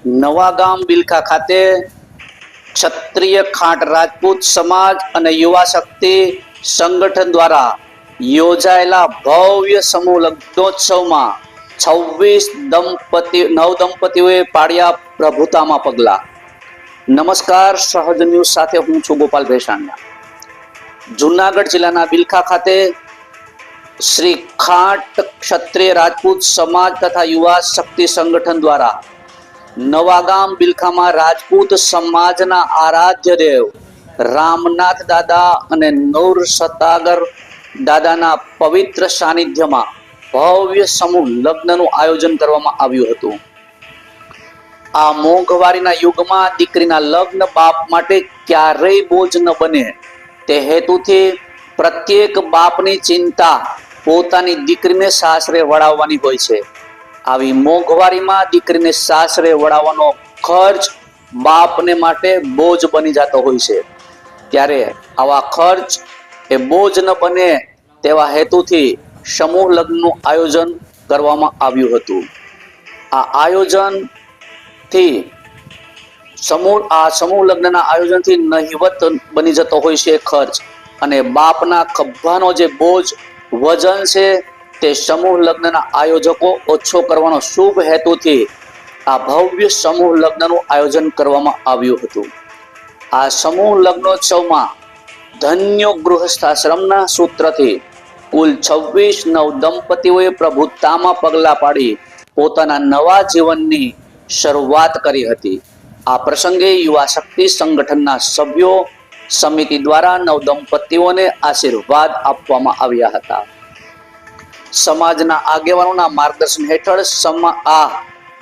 નવાગામ બિલખા ખાતે ક્ષત્રિય ખાંટ રાજપૂત સમાજ અને યુવા શક્તિ સંગઠન દ્વારા યોજાયેલા ભવ્ય સમૂહ લગ્નોત્સવમાં 26 નવદંપતિઓએ પાડ્યા પ્રભુતામાં પગલા. નમસ્કાર, સહજ ન્યૂઝ સાથે હું છું ગોપાલ ભેસાણિયા. જૂનાગઢ જિલ્લાના બિલખા ખાતે શ્રી ખાંટ ક્ષત્રિય રાજપૂત સમાજ તથા યુવા શક્તિ સંગઠન દ્વારા નવાગામ બિલખામાં રાજપૂત સમાજના આરાધ્ય દેવ રામનાથ દાદા અને નૂર સતાગર દાદાના પવિત્ર સાનિધ્યમાં ભવ્ય સમૂહ લગ્નનું આયોજન કરવામાં આવ્યું હતું. આ મોંઘવારીના યુગમાં દીકરીના લગ્ન બાપ માટે ક્યારેય બોજ ન બને તે હેતુથી પ્રત્યેક બાપની ચિંતા પોતાની દીકરીને સાસરે વળાવવાની હોય છે. આવી મોંઘવારીમાં દીકરીને સાસરે વળાવવાનો ખર્ચ બાપને માટે બોજ બની જતો હોય છે. ત્યારે આવા ખર્ચ એ બોજ ન બને તેવા હેતુથી સમૂહ લગ્નનું આયોજન કરવામાં આવ્યું હતું. આ આયોજનથી સમૂહ લગ્નના આયોજનથી નહિવત બની જતો હોય છે ખર્ચ, અને બાપના ખભાનો જે બોજ વજન છે તે સમૂહ લગ્નના આયોજકો ઓછો કરવાનો શુભ હેતુથી આ ભવ્ય સમૂહ લગ્નનું આયોજન કરવામાં આવ્યું હતું. આ સમૂહ લગ્નોત્સવમાં ધન્ય ગૃહસ્થાશ્રમના સૂત્રથી કુલ 26 નવદંપતિઓએ પ્રભુતામાં પગલા પાડી પોતાના નવા જીવનની શરૂઆત કરી હતી. આ પ્રસંગે યુવા શક્તિ સંગઠનના સભ્યો સમિતિ દ્વારા નવદંપતિઓને આશીર્વાદ આપવામાં આવ્યા હતા. સમાજના આગેવાનોના માર્ગદર્શન હેઠળ આ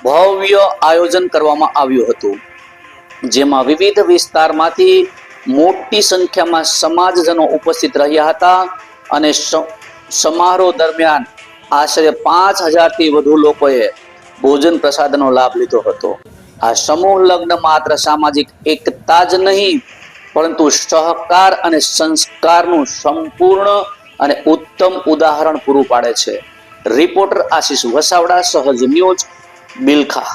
ભવ્ય આયોજન કરવામાં આવ્યું હતું, જેમાં વિવિધ વિસ્તારમાંથી મોટી સંખ્યામાં સમાજજનો ઉપસ્થિત રહ્યા હતા અને સમારોહ દરમિયાન આશરે 5000થી વધુ લોકોએ ભોજન પ્રસાદનો લાભ લીધો હતો. આ સમૂહ લગ્ન માત્ર સામાજિક એકતા જ નહીં પરંતુ સહકાર અને સંસ્કારનું સંપૂર્ણ અને ઉત્તમ ઉદાહરણ પૂરું પાડે છે. રિપોર્ટર આશીષ વસાવડા, સહજ ન્યૂઝ, બિલખા.